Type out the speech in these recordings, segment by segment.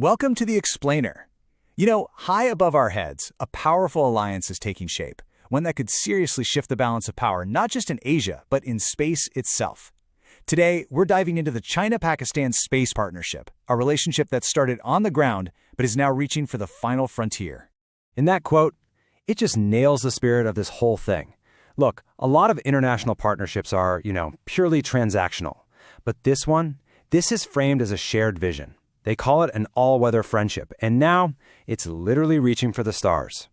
Welcome to the Explainer. You know, high above our heads, a powerful alliance is taking shape, one that could seriously shift the balance of power not just in Asia, but in space itself. Today, we're diving into the China-Pakistan Space Partnership, a relationship that started on the ground but is now reaching for the final frontier. In that quote, it just nails the spirit of this whole thing. Look, a lot of international partnerships are, purely transactional. But this is framed as a shared vision. They call it an all-weather friendship, and now it's literally reaching for the stars.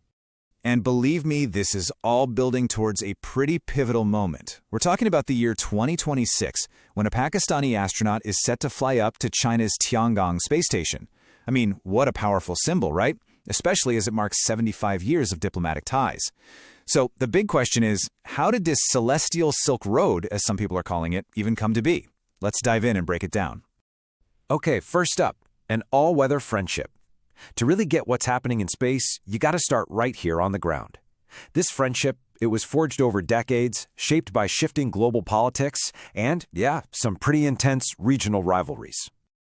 And believe me, this is all building towards a pretty pivotal moment. We're talking about the year 2026, when a Pakistani astronaut is set to fly up to China's Tiangong space station. I mean, what a powerful symbol, right? Especially as it marks 75 years of diplomatic ties. So the big question is, how did this celestial Silk Road, as some people are calling it, even come to be? Let's dive in and break it down. Okay, first up, an all-weather friendship. To really get what's happening in space, you got to start right here on the ground. This friendship, it was forged over decades, shaped by shifting global politics, and, some pretty intense regional rivalries.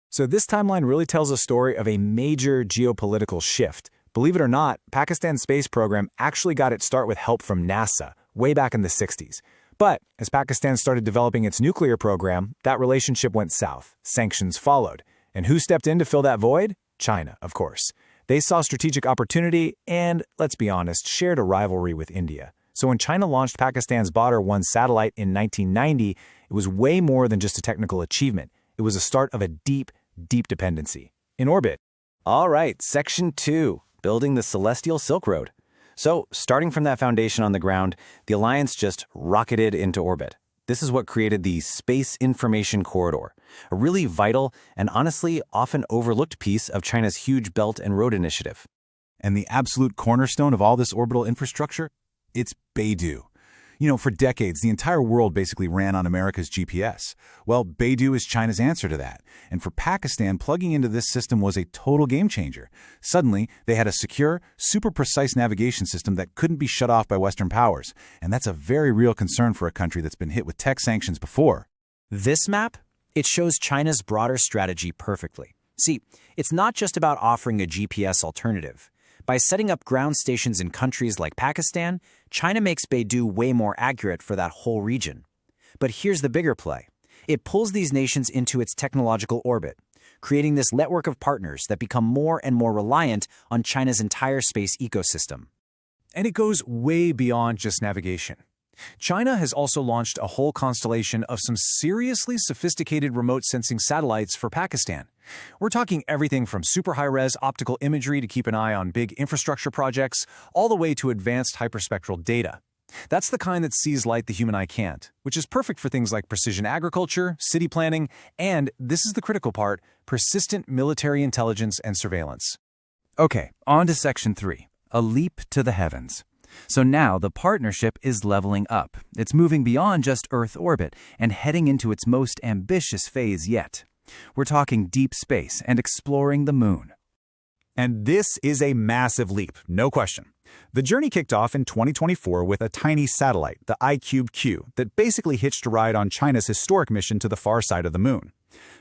So this timeline really tells a story of a major geopolitical shift. Believe it or not, Pakistan's space program actually got its start with help from NASA, way back in the 60s. But as Pakistan started developing its nuclear program, that relationship went south. Sanctions followed. And who stepped in to fill that void? China, of course. They saw strategic opportunity and, let's be honest, shared a rivalry with India. So when China launched Pakistan's Badr-1 satellite in 1990, it was way more than just a technical achievement. It was a start of a deep dependency. In orbit. All right, Section 2, building the celestial Silk Road. So, starting from that foundation on the ground, the alliance just rocketed into orbit. This is what created the Space Information Corridor, a really vital and honestly often overlooked piece of China's huge Belt and Road Initiative. And the absolute cornerstone of all this orbital infrastructure? It's Beidou. For decades, the entire world basically ran on America's GPS. Well, Beidou is China's answer to that. And for Pakistan, plugging into this system was a total game changer. Suddenly, they had a secure, super precise navigation system that couldn't be shut off by Western powers. And that's a very real concern for a country that's been hit with tech sanctions before. This map, it shows China's broader strategy perfectly. See, it's not just about offering a GPS alternative. By setting up ground stations in countries like Pakistan, China makes Beidou way more accurate for that whole region. But here's the bigger play. It pulls these nations into its technological orbit, creating this network of partners that become more and more reliant on China's entire space ecosystem. And it goes way beyond just navigation. China has also launched a whole constellation of some seriously sophisticated remote sensing satellites for Pakistan. We're talking everything from super high-res optical imagery to keep an eye on big infrastructure projects, all the way to advanced hyperspectral data. That's the kind that sees light the human eye can't, which is perfect for things like precision agriculture, city planning, and, this is the critical part, persistent military intelligence and surveillance. Okay, on to Section 3, a leap to the heavens. So now the partnership is leveling up. It's moving beyond just Earth orbit and heading into its most ambitious phase yet. We're talking deep space and exploring the moon. And this is a massive leap, no question. The journey kicked off in 2024 with a tiny satellite, the iCube-Q, that basically hitched a ride on China's historic mission to the far side of the moon.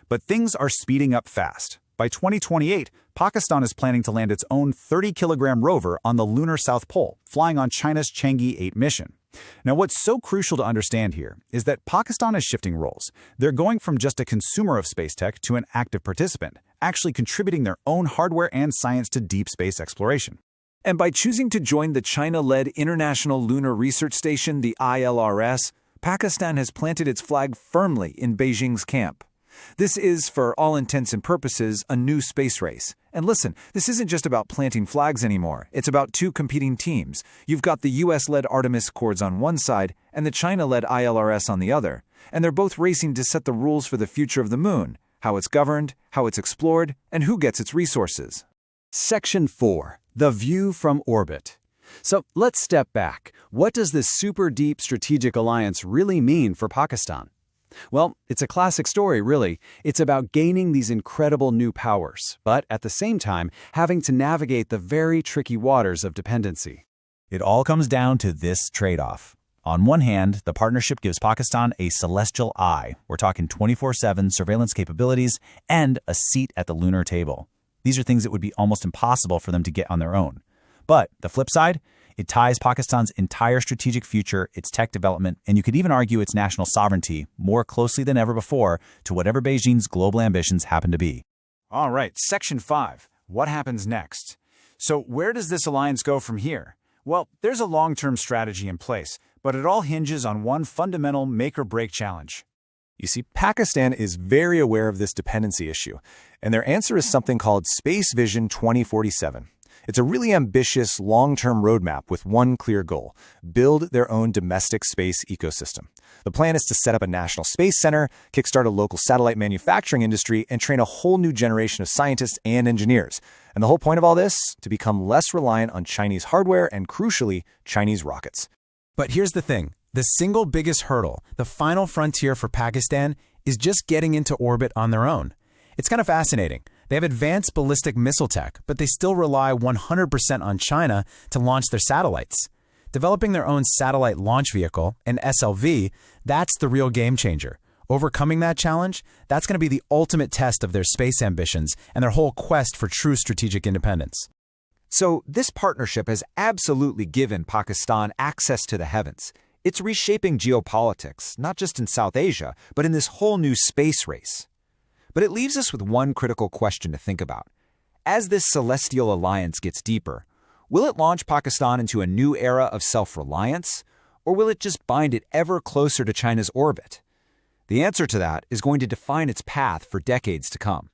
But things are speeding up fast. By 2028, Pakistan is planning to land its own 30-kilogram rover on the lunar South Pole, flying on China's Chang'e 8 mission. Now, what's so crucial to understand here is that Pakistan is shifting roles. They're going from just a consumer of space tech to an active participant, actually contributing their own hardware and science to deep space exploration. And by choosing to join the China-led International Lunar Research Station, the ILRS, Pakistan has planted its flag firmly in Beijing's camp. This is, for all intents and purposes, a new space race. And listen, this isn't just about planting flags anymore. It's about two competing teams. You've got the US-led Artemis Accords on one side and the China-led ILRS on the other. And they're both racing to set the rules for the future of the moon, how it's governed, how it's explored, and who gets its resources. Section 4, the view from orbit. So let's step back. What does this super deep strategic alliance really mean for Pakistan? Well, it's a classic story, really. It's about gaining these incredible new powers, but at the same time, having to navigate the very tricky waters of dependency. It all comes down to this trade-off. On one hand, the partnership gives Pakistan a celestial eye. We're talking 24/7 surveillance capabilities and a seat at the lunar table. These are things that would be almost impossible for them to get on their own. But the flip side, it ties Pakistan's entire strategic future, its tech development, and you could even argue its national sovereignty more closely than ever before to whatever Beijing's global ambitions happen to be. All right, Section 5. What happens next? So where does this alliance go from here? Well, there's a long-term strategy in place, but it all hinges on one fundamental make-or-break challenge. You see, Pakistan is very aware of this dependency issue, and their answer is something called Space Vision 2047. It's a really ambitious, long-term roadmap with one clear goal: build their own domestic space ecosystem. The plan is to set up a national space center, kickstart a local satellite manufacturing industry, and train a whole new generation of scientists and engineers. And the whole point of all this? To become less reliant on Chinese hardware and, crucially, Chinese rockets. But here's the thing. The single biggest hurdle, the final frontier for Pakistan, is just getting into orbit on their own. It's kind of fascinating. They have advanced ballistic missile tech, but they still rely 100% on China to launch their satellites. Developing their own satellite launch vehicle, an SLV, that's the real game changer. Overcoming that challenge, that's going to be the ultimate test of their space ambitions and their whole quest for true strategic independence. So this partnership has absolutely given Pakistan access to the heavens. It's reshaping geopolitics, not just in South Asia, but in this whole new space race. But it leaves us with one critical question to think about. As this celestial alliance gets deeper, will it launch Pakistan into a new era of self-reliance, or will it just bind it ever closer to China's orbit? The answer to that is going to define its path for decades to come.